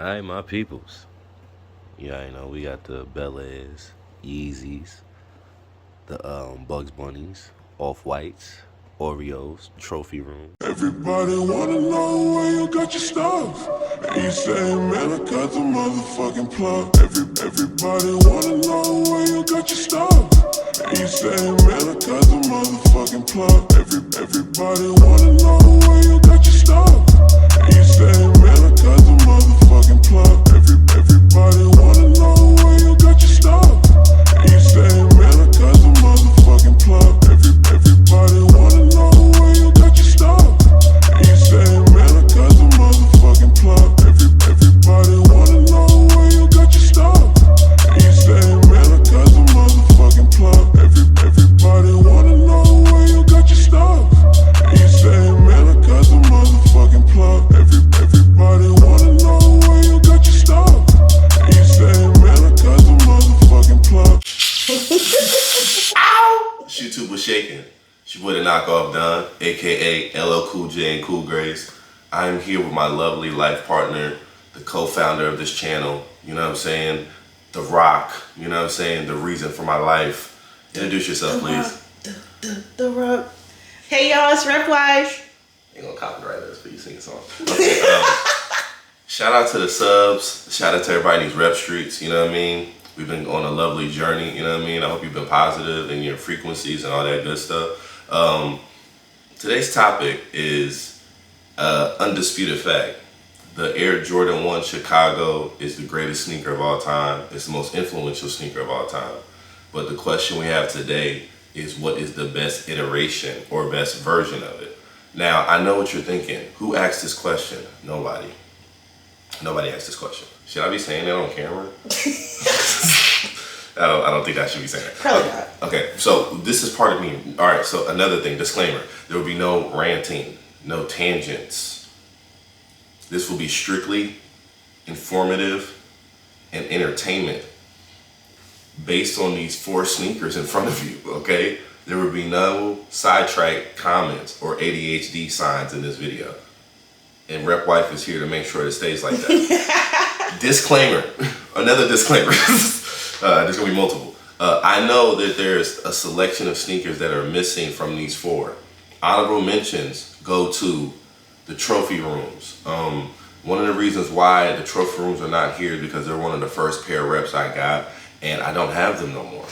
Alright, my peoples. Yeah, I know we got the Bel Airs, Yeezys, the Bugs Bunnies, Off Whites, Oreos, Trophy Room. Everybody wanna know where you got your stuff. And you say, man, I got the motherfucking plug. Everybody wanna know where you got your stuff. And you say, man, I got the motherfucking plug. Everybody wanna know where you got your stuff. And you say, man, I got the motherfucking plug. Everybody wanna know where you got your stuff. And you say, man, I got the motherfucking plug. Everybody wanna know where you got your stuff. And you say, man, I got the motherfucking plug. Everybody wanna know where you got your stuff. And you say, man, I got the motherfucking plug. Everybody wanna know where you got your stuff. And you say, man, I got the motherfucking plug. Everybody wanna know where you got your stuff. And you say, man, I got the motherfucking plug. YouTube was shaking. It's your boy the knockoff Don, aka LL Cool J and Cool Grace. I am here with my lovely life partner, the co-founder of this channel, you know what I'm saying? The Rock, you know what I'm saying? The reason for my life. Introduce yourself, please. The Rock. Hey y'all, it's Rep Wife. Ain't gonna copyright us, but you sing a song. Okay, shout out to the subs. Shout out to everybody in these rep streets, you know what I mean? We've been on a lovely journey, you know what I mean? I hope you've been positive in your frequencies and all that good stuff. Today's topic is undisputed fact. The Air Jordan 1 Chicago is the greatest sneaker of all time. It's the most influential sneaker of all time. But the question we have today is, what is the best iteration or best version of it? Now, I know what you're thinking. Who asked this question? Nobody. Nobody asked this question. Should I be saying that on camera? I don't think I should be saying that. Probably not. Okay, so this is part of me. All right, so another thing, disclaimer. There will be no ranting, no tangents. This will be strictly informative and entertainment based on these 4 sneakers in front of you, okay? There will be no sidetrack comments or ADHD signs in this video. And Rep Wife is here to make sure it stays like that. Disclaimer, another disclaimer. There's gonna be multiple. I know that there's a selection of sneakers that are missing from these 4. Honorable mentions go to the trophy rooms. One of the reasons why the trophy rooms are not here is because they're one of the first pair of reps I got, and I don't have them no more.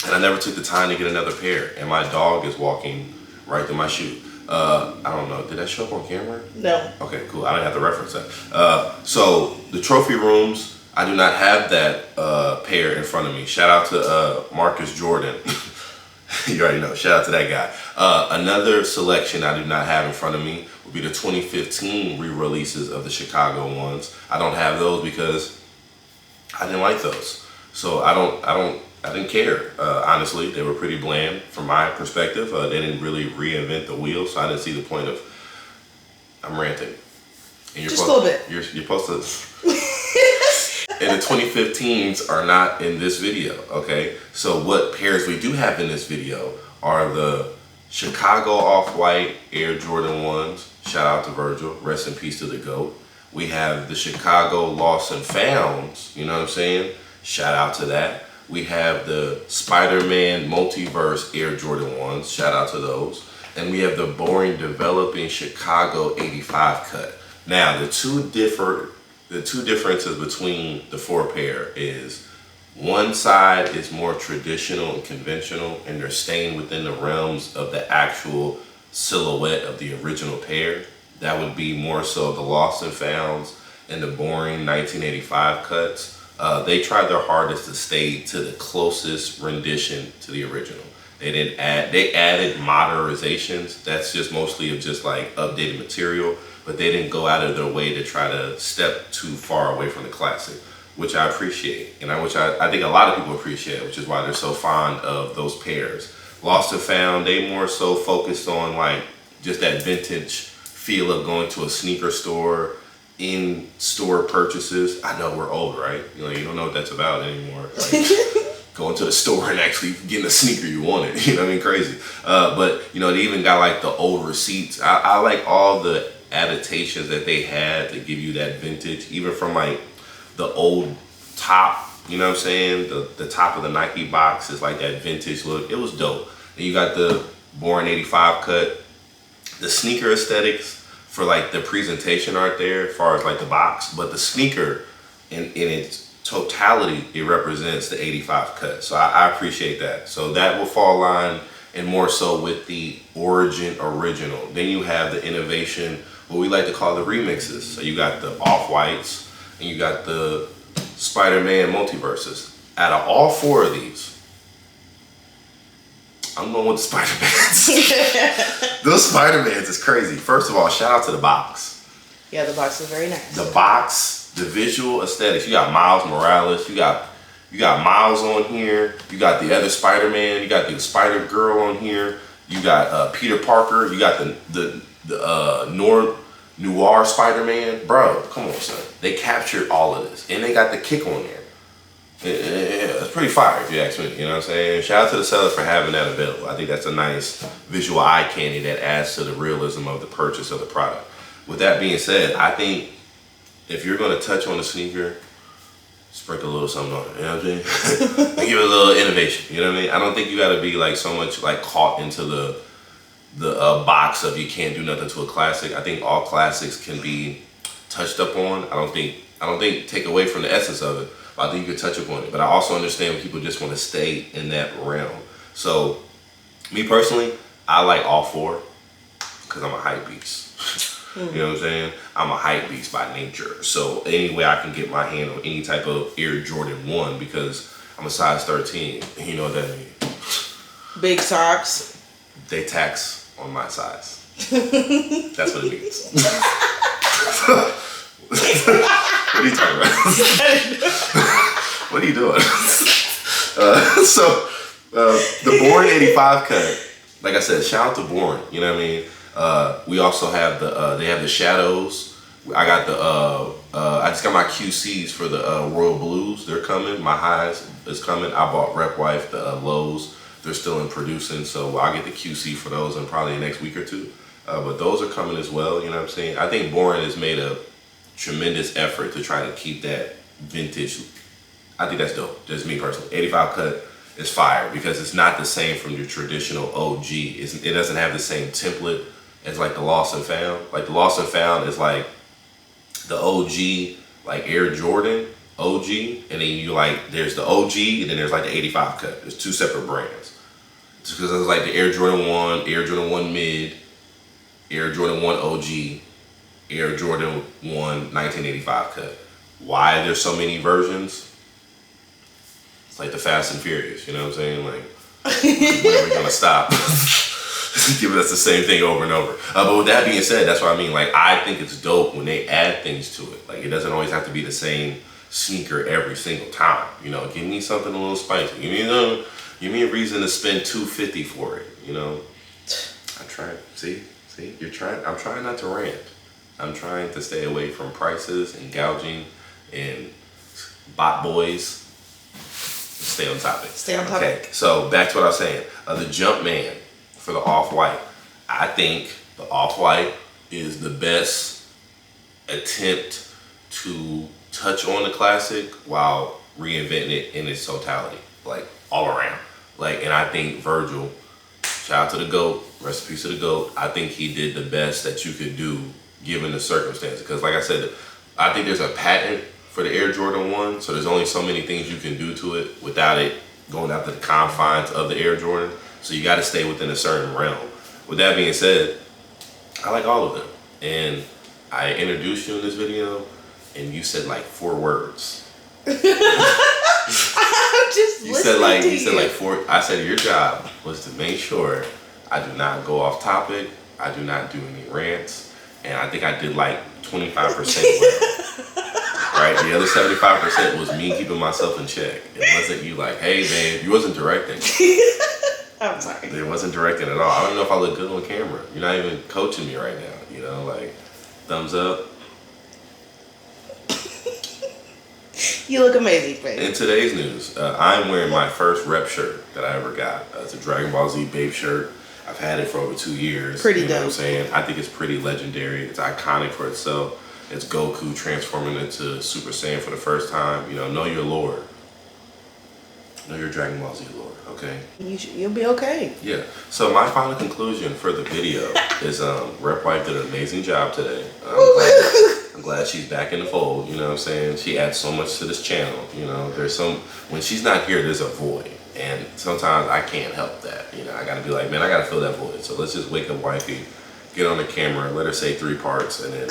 And I never took the time to get another pair, and my dog is walking right through my shoe. I don't know, did that show up on camera? No. Okay, cool, I didn't have to reference that. So the trophy rooms, I do not have that pair in front of me. Shout out to Marcus Jordan. You already know, shout out to that guy. Another selection I do not have in front of me would be the 2015 re-releases of the Chicago ones. I don't have those because I didn't like those. So I didn't care, honestly. They were pretty bland from my perspective. They didn't really reinvent the wheel, so I didn't see the point of, I'm ranting. And Just a little bit. You're supposed to, and the 2015s are not in this video, okay? So what pairs we do have in this video are the Chicago Off-White Air Jordan 1s. Shout out to Virgil, rest in peace to the GOAT. We have the Chicago Lost and Founds, you know what I'm saying? Shout out to that. We have the Spider-Man Multiverse Air Jordan 1s, shout out to those. And we have the Boring Developing Chicago 85 cut. Now, the two differences between the 4 pair is one side is more traditional and conventional, and they're staying within the realms of the actual silhouette of the original pair. That would be more so the Lost and Founds and the Boring 1985 cuts. They tried their hardest to stay to the closest rendition to the original. They added modernizations. That's just mostly of just like updated material, but they didn't go out of their way to try to step too far away from the classic, which I appreciate, and which I think a lot of people appreciate, which is why they're so fond of those pairs. Lost and Found, they more so focused on like just that vintage feel of going to a sneaker store, in-store purchases. I know we're old, right? You don't know what that's about anymore. Like, going to the store and actually getting a sneaker you wanted. You know what I mean? Crazy. But, they even got like the old receipts. I like all the adaptations that they had to give you that vintage, even from like the old top, you know what I'm saying? The top of the Nike box is like that vintage look. It was dope. And you got the Born 85 cut, the sneaker aesthetics for like the presentation art there as far as like the box, but the sneaker in its totality, it represents the 85 cut. So I appreciate that. So that will fall line and more so with the origin original. Then you have the innovation, what we like to call the remixes. So you got the off-whites and you got the Spider-Man multiverses. Out of all four of these, I'm going with the Spider-Mans. Those Spider-Mans is crazy. First of all, shout out to the box. Yeah, the box is very nice. The box, the visual aesthetics. You got Miles Morales. You got Miles on here. You got the other Spider-Man. You got the Spider-Girl on here. You got Peter Parker. You got the Noir Spider-Man. Bro, come on, son. They captured all of this. And they got the kick on there. It's pretty fire if you ask me, you know what I'm saying? Shout out to the sellers for having that available. I think that's a nice visual eye candy that adds to the realism of the purchase of the product. With that being said, I think if you're going to touch on the sneaker, sprinkle a little something on it, you know what I'm saying? And give it a little innovation, you know what I mean? I don't think you got to be like so much like caught into the box of you can't do nothing to a classic. I think all classics can be touched up on. I don't think take away from the essence of it. I think you could touch upon it, but I also understand when people just want to stay in that realm. So, me personally, I like all four because I'm a hype beast. You know what I'm saying? I'm a hype beast by nature. So, any way I can get my hand on any type of Air Jordan 1 because I'm a size 13. You know what that means? Big socks. They tax on my size. That's what it means. What are you talking about? What are you doing? The Born 85 cut, like I said, shout out to Born, you know what I mean? We also have they have the shadows. I got I just got my QCs for the Royal Blues. They're coming. My highs is coming. I bought Rep Wife, the lows. They're still in producing, so I'll get the QC for those in probably the next week or two. But those are coming as well, you know what I'm saying? I think Born has made a tremendous effort to try to keep that vintage. I think that's dope, just me personally. 85 cut is fire because it's not the same from your traditional OG. It doesn't have the same template as like the Lost and Found. Like the Lost and Found is like the OG, like Air Jordan OG, and then you like, there's the OG and then there's like the 85 cut. There's two separate brands. It's because it's like the Air Jordan 1, Air Jordan 1 Mid, Air Jordan 1 OG, Air Jordan 1 1985 cut. Why there's so many versions? It's like the Fast and Furious, you know what I'm saying? Like, when are we gonna stop? Giving us the same thing over and over. But with that being said, that's what I mean. Like, I think it's dope when they add things to it. Like, it doesn't always have to be the same sneaker every single time. You know, give me something a little spicy. Give me a reason to spend $250 for it. You know, I try. See, you're trying. I'm trying not to rant. I'm trying to stay away from prices and gouging and bot boys. Stay on topic. Stay on topic. Okay, so back to what I was saying. The Jumpman for the Off-White. I think the Off-White is the best attempt to touch on the classic while reinventing it in its totality, like all around. Like, and I think Virgil, shout out to the GOAT, rest in peace to the GOAT. I think he did the best that you could do given the circumstances. Because like I said, I think there's a patent for the Air Jordan 1, so there's only so many things you can do to it without it going out to the confines of the Air Jordan. So you got to stay within a certain realm. With that being said, I like all of them. And I introduced you in this video, and you said like 4 words. I'm just You said like you. 4. I said your job was to make sure I do not go off topic. I do not do any rants, and I think I did like 25% well. Right, the other 75% was me keeping myself in check. It wasn't you like, hey babe, you wasn't directing. I'm sorry. It wasn't directing at all. I don't know if I look good on camera. You're not even coaching me right now. You know, like thumbs up. You look amazing, babe. In today's news, I'm wearing my first rep shirt that I ever got. It's a Dragon Ball Z Babe shirt. I've had it for over 2 years. Pretty you know what I'm dope. saying? I think it's pretty legendary. It's iconic for itself. It's Goku transforming into Super Saiyan for the first time. You know your Lord. Know your Dragon Ball Z Lord, okay? You'll be okay. Yeah. So my final conclusion for the video is Rep Wife did an amazing job today. I'm glad she's back in the fold, you know what I'm saying? She adds so much to this channel, you know. When she's not here, there's a void. And sometimes I can't help that. You know, I gotta be like, man, I gotta fill that void. So let's just wake up wifey, get on the camera, let her say 3 parts, and then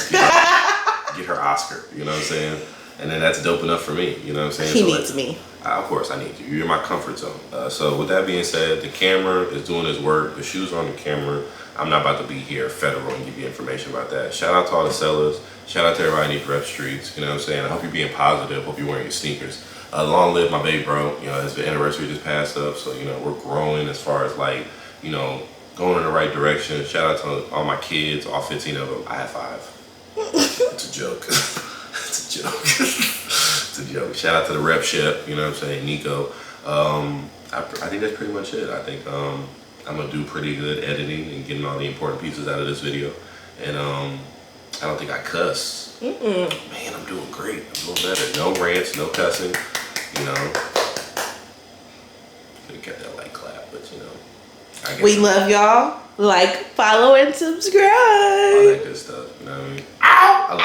get her Oscar, you know what I'm saying? And then that's dope enough for me, you know what I'm saying? He So needs me. Of course I need you. You're my comfort zone. So with that being said, the camera is doing its work. The shoes are on the camera. I'm not about to be here federal and give you information about that. Shout out to all the sellers. Shout out to everybody in these rep streets. You know what I'm saying? I hope you're being positive. Hope you're wearing your sneakers. Long live my baby bro. You know, the anniversary just passed up. So, you know, we're growing as far as like, you know, going in the right direction. Shout out to all my kids, all 15 of them. I have 5. It's a joke. It's a joke. It's a joke. Shout out to the rep ship, you know what I'm saying, Nico. I think that's pretty much it. I think I'm gonna do pretty good editing and getting all the important pieces out of this video. And I don't think I cuss. Man, I'm doing great. I'm doing better. No rants, no cussing. You know, we got that light clap, but you know, I guess We love y'all. Like, follow, and subscribe. all that good stuff. You know what I mean? Ow!